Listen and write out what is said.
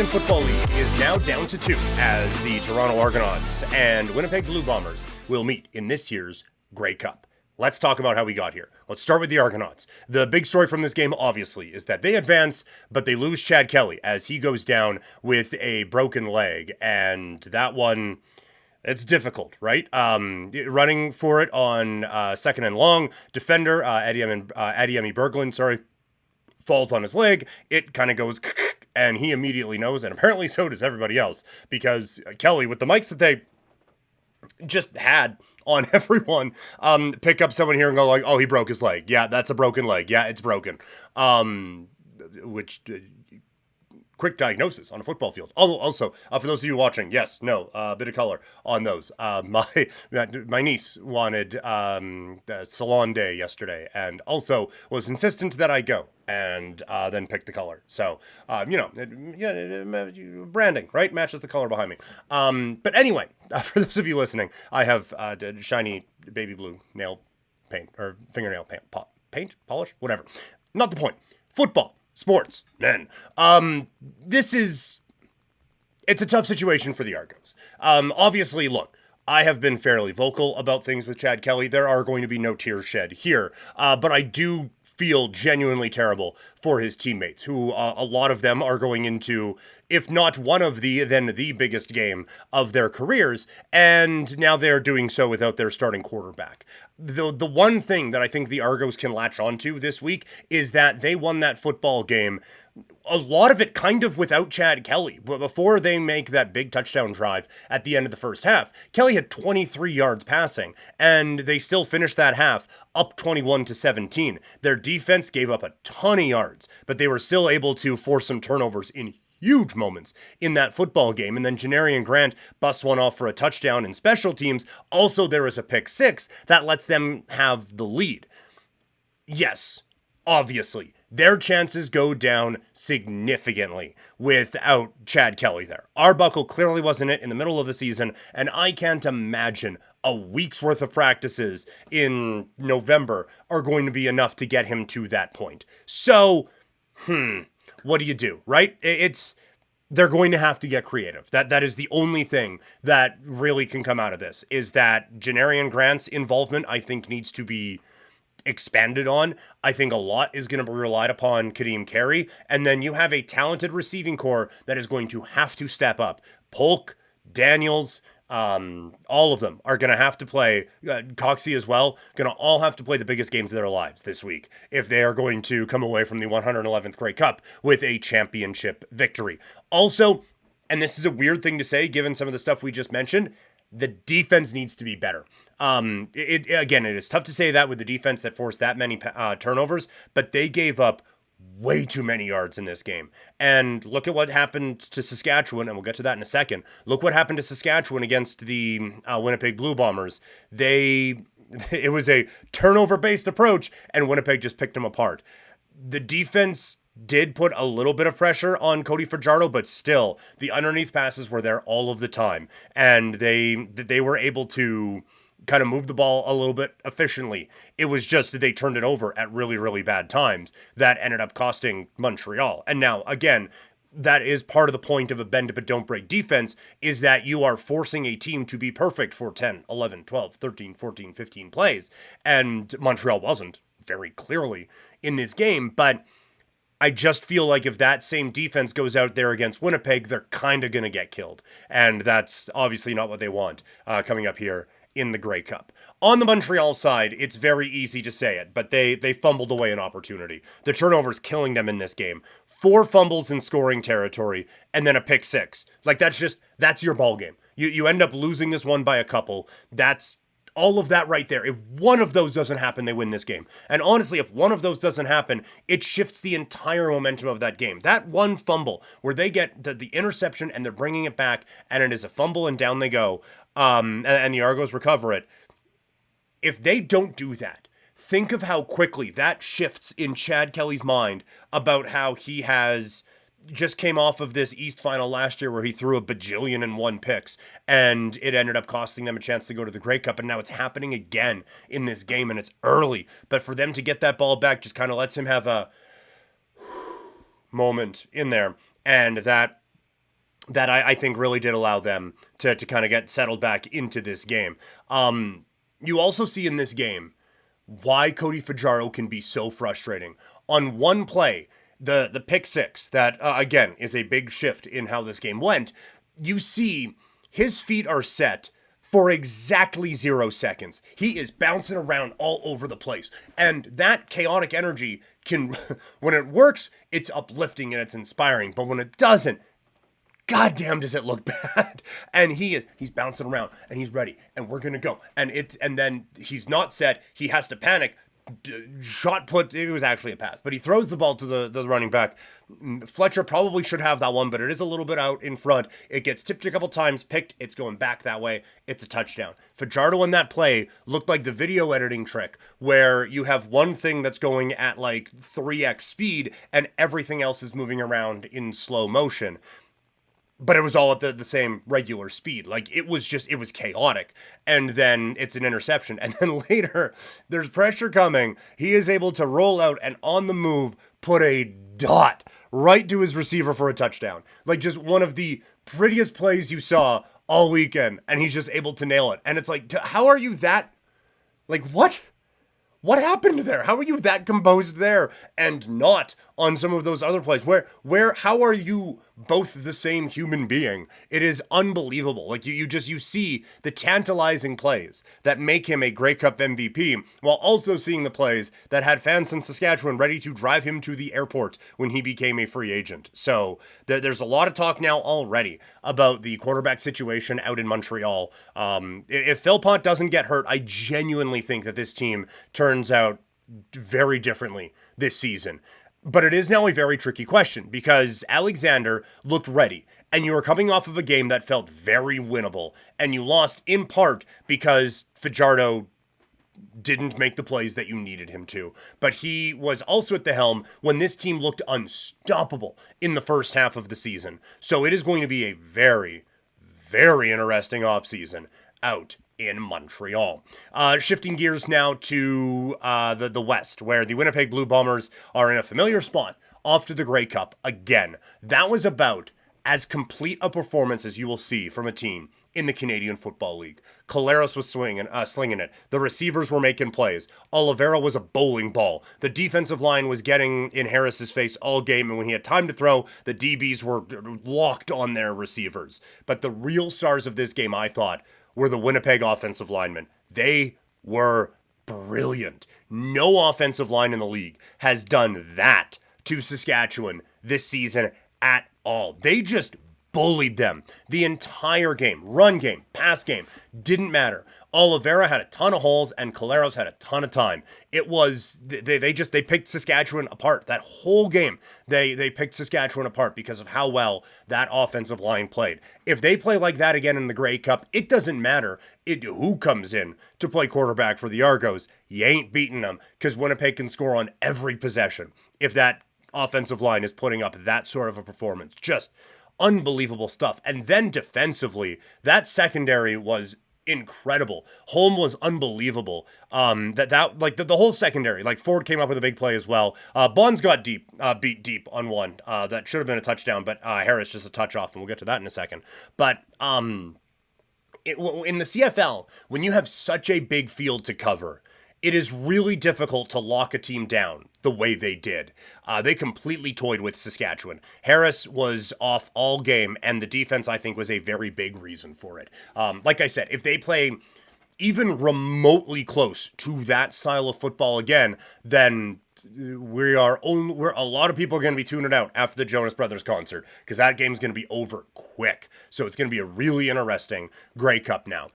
Football League is now down to 2 as the Toronto Argonauts and Winnipeg Blue Bombers will meet in this year's Grey Cup. Let's talk about how we got here. Let's start with the Argonauts. The big story from this game, obviously, is that they advance, but they lose Chad Kelly as he goes down with a broken leg. And that one, it's difficult, right? Running for it on second and long, defender, Adiemi Berglund, falls on his leg. It kind of goes, and he immediately knows, and apparently so does everybody else, because Kelly, with the mics that they just had on everyone, pick up someone here and go like, oh, he broke his leg. Yeah, that's a broken leg. Yeah, it's broken. Quick diagnosis on a football field. Also, for those of you watching, yes, no, a bit of color on those. My niece wanted salon day yesterday, and also was insistent that I go, and then pick the color. So, branding, right? Matches the color behind me. But anyway, for those of you listening, I have shiny baby blue nail paint, or fingernail polish, whatever. Not the point. Football. Sports, men. It's a tough situation for the Argos. Obviously, look, I have been fairly vocal about things with Chad Kelly. There are going to be no tears shed here, but I do feel genuinely terrible for his teammates, who a lot of them are going into, if not one of then the biggest game of their careers, and now they're doing so without their starting quarterback. The one thing that I think the Argos can latch onto this week is that they won that football game, a lot of it kind of without Chad Kelly. But before they make that big touchdown drive at the end of the first half, Kelly had 23 yards passing, and they still finished that half up 21-17. Their defense gave up a ton of yards, but they were still able to force some turnovers in huge moments in that football game. And then Janarian Grant busts one off for a touchdown in special teams. Also, there is a pick six that lets them have the lead. Yes, obviously, their chances go down significantly without Chad Kelly there. Arbuckle clearly wasn't it in the middle of the season, and I can't imagine a week's worth of practices in November are going to be enough to get him to that point. So, what do you do, right? They're going to have to get creative. That is the only thing that really can come out of this, is that Janarian Grant's involvement, I think, needs to be expanded on. I think a lot is going to be relied upon Kadeem Carey, and then you have a talented receiving core that is going to have to step up. Polk, Daniels, all of them are going to have to play, Coxie as well, going to all have to play the biggest games of their lives this week if they are going to come away from the 111th Grey Cup with a championship victory. Also, and this is a weird thing to say given some of the stuff we just mentioned, the defense needs to be better. It is tough to say that with the defense that forced that many turnovers, but they gave up way too many yards in this game. And look at what happened to Saskatchewan, and we'll get to that in a second. Look what happened to Saskatchewan against the Winnipeg Blue Bombers. It was a turnover-based approach, and Winnipeg just picked them apart. The defense did put a little bit of pressure on Cody Fajardo, but still, the underneath passes were there all of the time, and they were able to kind of move the ball a little bit efficiently. It was just that they turned it over at really, really bad times that ended up costing Montreal. And now, again, that is part of the point of a bend but don't break defense, is that you are forcing a team to be perfect for 10, 11, 12, 13, 14, 15 plays. And Montreal wasn't, very clearly, in this game, but I just feel like if that same defense goes out there against Winnipeg, they're kind of going to get killed. And that's obviously not what they want coming up here in the Grey Cup. On the Montreal side, it's very easy to say it, but they fumbled away an opportunity. The turnover's killing them in this game. 4 fumbles in scoring territory, and then a pick six. Like, that's your ball game. You end up losing this one by a couple. That's all of that right there. If one of those doesn't happen, they win this game. And honestly, if one of those doesn't happen, it shifts the entire momentum of that game. That one fumble where they get the interception and they're bringing it back, and it is a fumble and down they go, and the Argos recover it. If they don't do that, think of how quickly that shifts in Chad Kelly's mind about how he just came off of this East final last year where he threw a bajillion and 1 picks, and it ended up costing them a chance to go to the Grey Cup, and now it's happening again in this game, and it's early. But for them to get that ball back just kind of lets him have a moment in there, and that that I think really did allow them to kind of get settled back into this game. You also see in this game why Cody Fajardo can be so frustrating. On one play, the pick six, that again is a big shift in how this game went, you see his feet are set for exactly 0 seconds. He is bouncing around all over the place. And that chaotic energy can, when it works, it's uplifting and it's inspiring. But when it doesn't, goddamn does it look bad. And he's bouncing around and he's ready and we're gonna go. And then he's not set. He has to panic. Shot put, it was actually a pass, but he throws the ball to the running back. Fletcher probably should have that one, but it is a little bit out in front. It gets tipped a couple times, picked, it's going back that way. It's a touchdown. Fajardo in that play looked like the video editing trick where you have one thing that's going at like 3x speed and everything else is moving around in slow motion. But it was all at the same regular speed. Like, it was chaotic. And then it's an interception. And then later, there's pressure coming. He is able to roll out and on the move, put a dot right to his receiver for a touchdown. Like, just one of the prettiest plays you saw all weekend. And he's just able to nail it. And it's like, how are you that... Like, what? What happened there? How are you that composed there and not on some of those other plays? How are you both the same human being? It is unbelievable. Like you see the tantalizing plays that make him a Grey Cup MVP while also seeing the plays that had fans in Saskatchewan ready to drive him to the airport when he became a free agent. So there's a lot of talk now already about the quarterback situation out in Montreal. If Philpott doesn't get hurt, I genuinely think that this team turns out very differently this season. But it is now a very tricky question because Alexander looked ready and you were coming off of a game that felt very winnable and you lost in part because Fajardo didn't make the plays that you needed him to. But he was also at the helm when this team looked unstoppable in the first half of the season. So it is going to be a very, very interesting offseason out in Montreal. Shifting gears now to the West, where the Winnipeg Blue Bombers are in a familiar spot off to the Grey Cup again. That was about as complete a performance as you will see from a team in the Canadian Football League. Collaros was slinging it. The receivers were making plays. Oliveira was a bowling ball. The defensive line was getting in Harris's face all game, and when he had time to throw, the DBs were locked on their receivers. But the real stars of this game, I thought, were the Winnipeg offensive linemen. They were brilliant. No offensive line in the league has done that to Saskatchewan this season at all. They just bullied them the entire game. Run game, pass game, didn't matter. Oliveira had a ton of holes and Collaros had a ton of time. It was, they picked Saskatchewan apart. That whole game, they picked Saskatchewan apart because of how well that offensive line played. If they play like that again in the Grey Cup, it doesn't matter who comes in to play quarterback for the Argos. You ain't beating them because Winnipeg can score on every possession if that offensive line is putting up that sort of a performance. Just unbelievable stuff. And then defensively, that secondary was incredible. Holm was unbelievable. The whole secondary, like Ford came up with a big play as well. Bonds got beat deep on one. That should have been a touchdown, but Harris just a touch off, and we'll get to that in a second. But in the CFL, when you have such a big field to cover, it is really difficult to lock a team down the way they did. They completely toyed with Saskatchewan. Harris was off all game, and the defense, I think, was a very big reason for it. Like I said, if they play even remotely close to that style of football again, then a lot of people are going to be tuning out after the Jonas Brothers concert because that game's going to be over quick. So it's going to be a really interesting Grey Cup now.